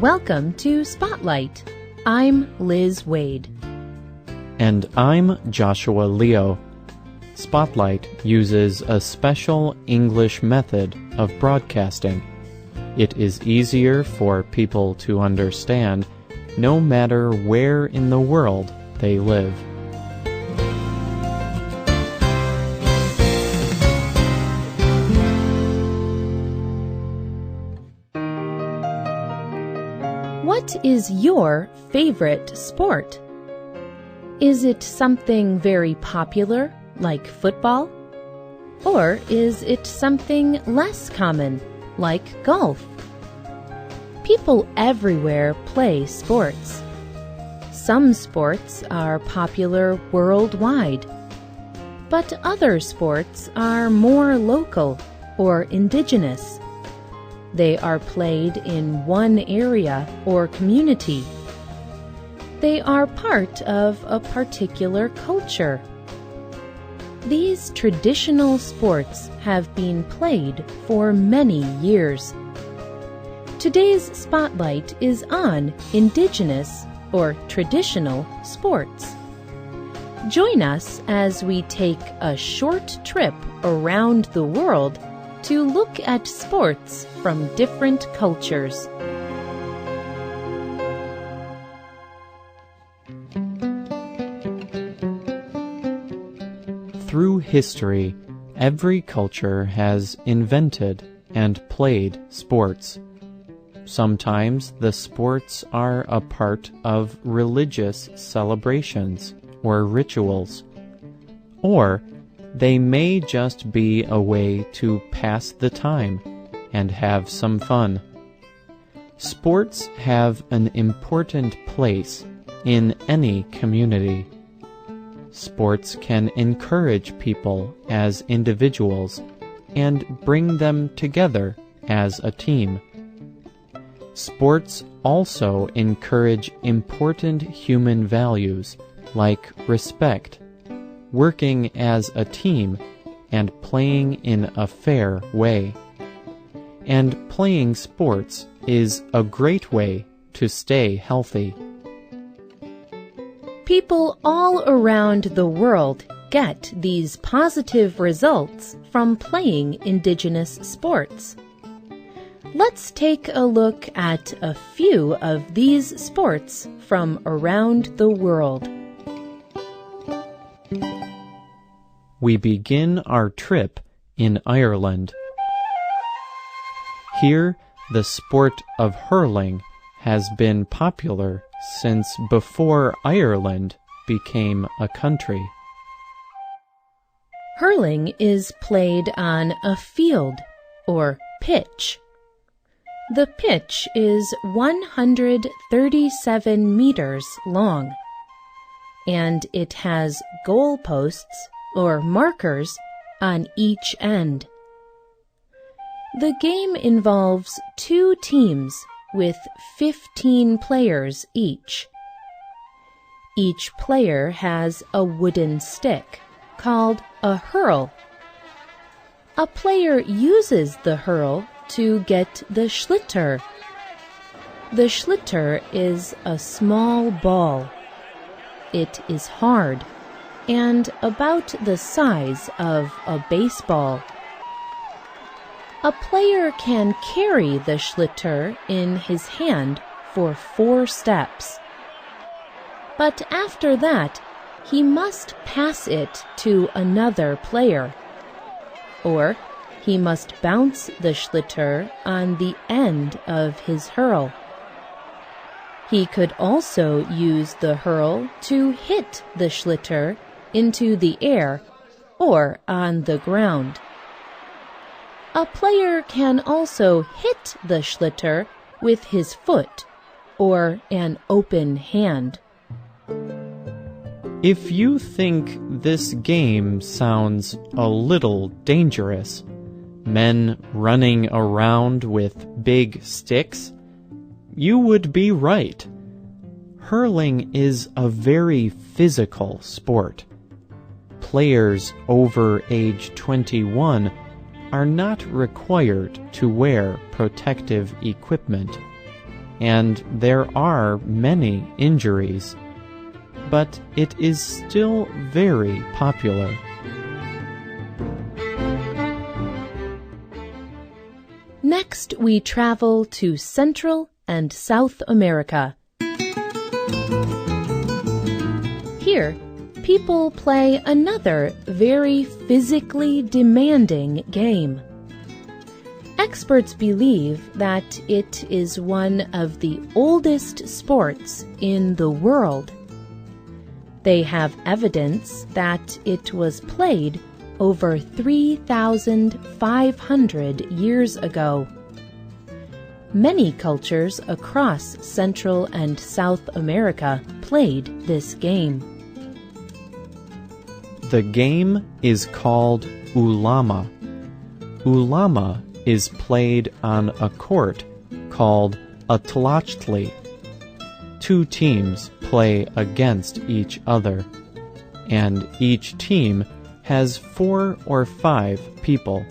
Welcome to Spotlight. I'm Liz Wade. And I'm Joshua Leo. Spotlight uses a special English method of broadcasting. It is easier for people to understand no matter where in the world they live. What is your favorite sport? Is it something very popular, like football? Or is it something less common, like golf? People everywhere play sports. Some sports are popular worldwide, but other sports are more local or indigenous. They are played in one area or community. They are part of a particular culture. These traditional sports have been played for many years. Today's spotlight is on indigenous or traditional sports. Join us as we take a short trip around the world to look at sports from different cultures. Through history, every culture has invented and played sports. Sometimes the sports are a part of religious celebrations or rituals, or they may just be a way to pass the time and have some fun. Sports have an important place in any community. Sports can encourage people as individuals and bring them together as a team. Sports also encourage important human values like respect, working as a team, and playing in a fair way. And playing sports is a great way to stay healthy. People all around the world get these positive results from playing indigenous sports. Let's take a look at a few of these sports from around the world. We begin our trip in Ireland. Here, the sport of hurling has been popular since before Ireland became a country. Hurling is played on a field, or pitch. The pitch is 137 meters long, and it has goalposts, or markers, on each end. The game involves two teams with 15 players each. Each player has a wooden stick called a hurl. A player uses the hurl to get the schlitter. The schlitter is a small ball. It is hard and about the size of a baseball. A player can carry the schlitter in his hand for 4 steps. But after that, he must pass it to another player, or he must bounce the schlitter on the end of his hurl. He could also use the hurl to hit the schlitter into the air or on the ground. A player can also hit the schlitter with his foot or an open hand. If you think this game sounds a little dangerous, men running around with big sticks, you would be right. Hurling is a very physical sport. Players over age 21 are not required to wear protective equipment. and there are many injuries, but it is still very popular. Next, we travel to Central and South America. Here, people play another very physically demanding game. Experts believe that it is one of the oldest sports in the world. They have evidence that it was played over 3,500 years ago. Many cultures across Central and South America played this game. The game is called ulama. Ulama is played on a court called a tlachtli. Two teams play against each other, and each team has 4 or 5 people.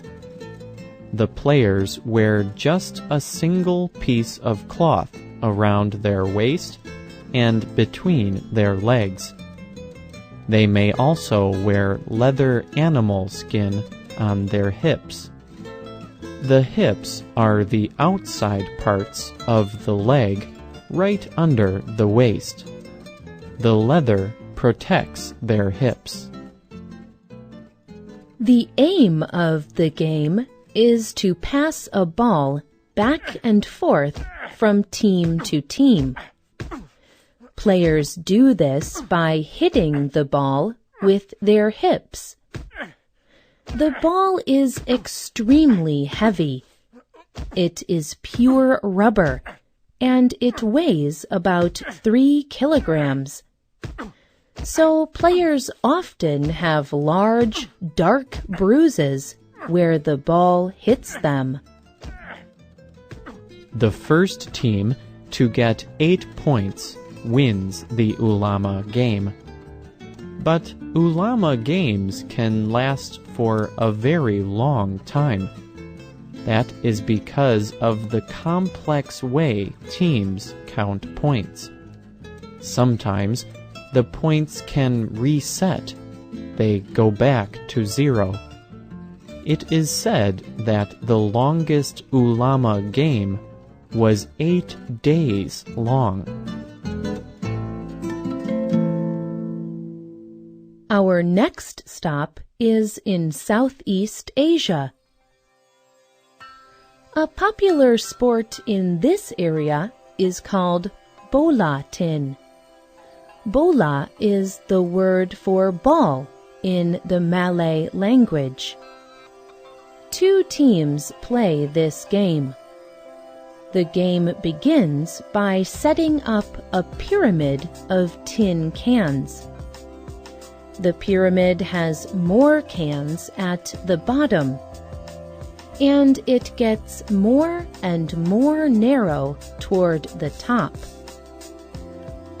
The players wear just a single piece of cloth around their waist and between their legs. They may also wear leather animal skin on their hips. The hips are the outside parts of the leg right under the waist. The leather protects their hips. The aim of the game is to pass a ball back and forth from team to team. Players do this by hitting the ball with their hips. The ball is extremely heavy. It is pure rubber, and it weighs about 3 kilograms. So players often have large, dark bruises where the ball hits them. The first team to get 8 points wins the ulama game. But ulama games can last for a very long time. That is because of the complex way teams count points. Sometimes the points can reset. They go back to 0. It is said that the longest ulama game was 8 days long. Our next stop is in Southeast Asia. A popular sport in this area is called bola tin. Bola is the word for ball in the Malay language. 2 teams play this game. The game begins by setting up a pyramid of tin cans. The pyramid has more cans at the bottom, and it gets more and more narrow toward the top.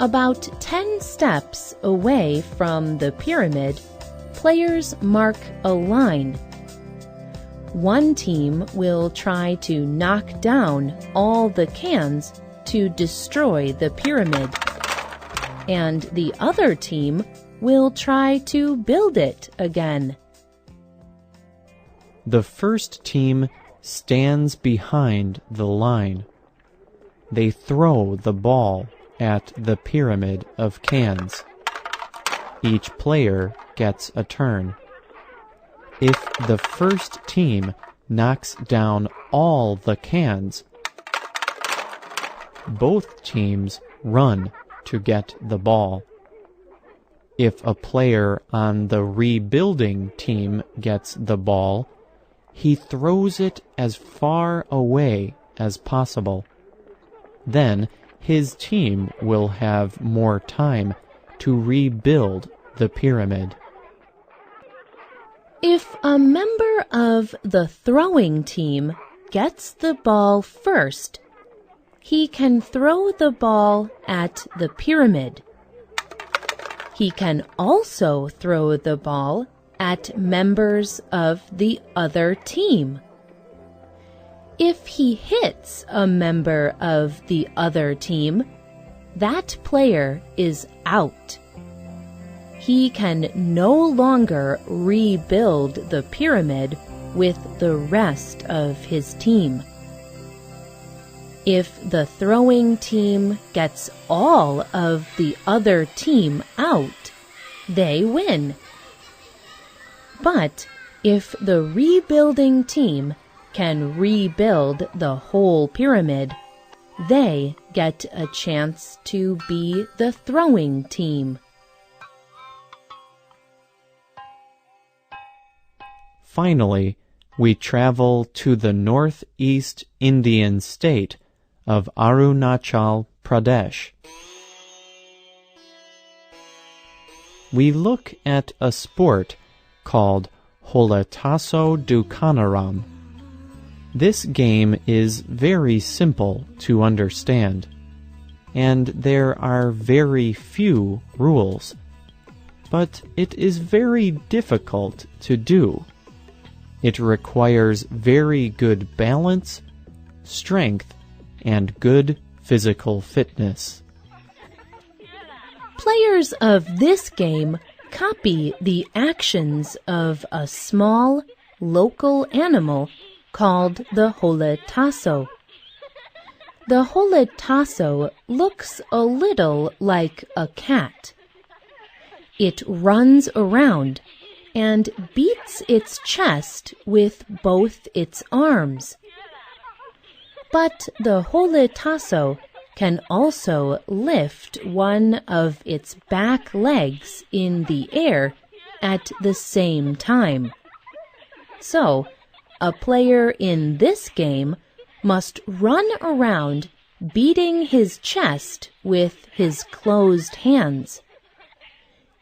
About 10 steps away from the pyramid, players mark a line. One team will try to knock down all the cans to destroy the pyramid, and the other team will try to build it again. The first team stands behind the line. They throw the ball at the pyramid of cans. Each player gets a turn. If the first team knocks down all the cans, both teams run to get the ball. If a player on the rebuilding team gets the ball, he throws it as far away as possible. Then his team will have more time to rebuild the pyramid. If a member of the throwing team gets the ball first, he can throw the ball at the pyramid. He can also throw the ball at members of the other team. If he hits a member of the other team, that player is out. He can no longer rebuild the pyramid with the rest of his team. If the throwing team gets all of the other team out, they win. But if the rebuilding team can rebuild the whole pyramid, they get a chance to be the throwing team. Finally, we travel to the northeast Indian state of Arunachal Pradesh. We look at a sport called Holataso Dukanaram. This game is very simple to understand, and there are very few rules, but it is very difficult to do. It requires very good balance, strength, and good physical fitness. Players of this game copy the actions of a small, local animal called the Holataso. The Holataso looks a little like a cat. It runs around and beats its chest with both its arms. But the Holataso can also lift one of its back legs in the air at the same time. So, a player in this game must run around beating his chest with his closed hands.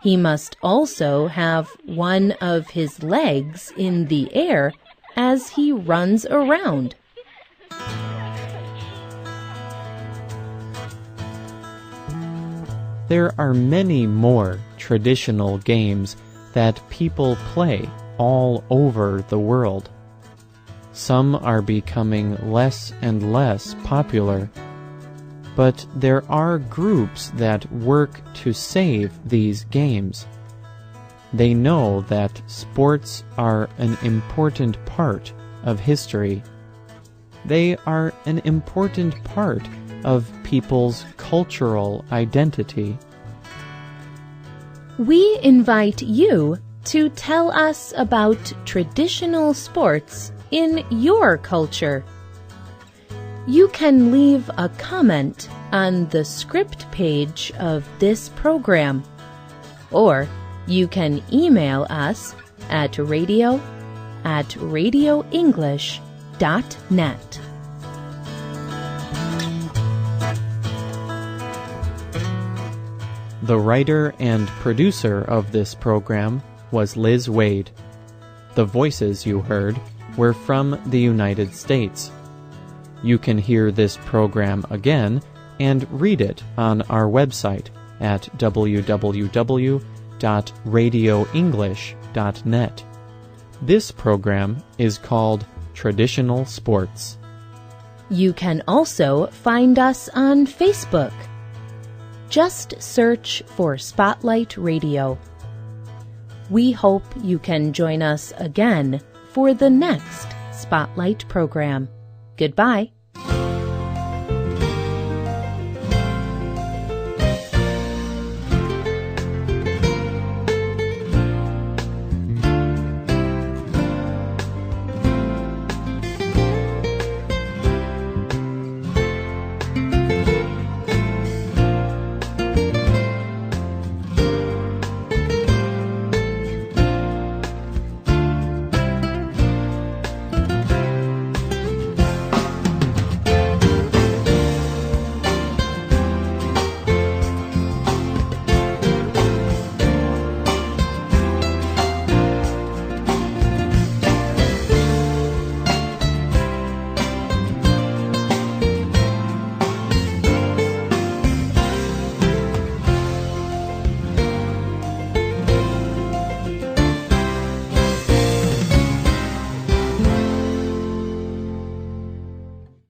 He must also have one of his legs in the air as he runs around. There are many more traditional games that people play all over the world. Some are becoming less and less popular, but there are groups that work to save these games. They know that sports are an important part of history. They are an important part of people's cultural identity. We invite you to tell us about traditional sports in your culture. You can leave a comment on the script page of this program, or you can email us at radio@radioenglish.net. The writer and producer of this program was Liz Wade. The voices you heard were from the United States. You can hear this program again and read it on our website at www.radioenglish.net. This program is called Traditional Sports. You can also find us on Facebook. Just search for Spotlight Radio. We hope you can join us again for the next Spotlight program. Goodbye.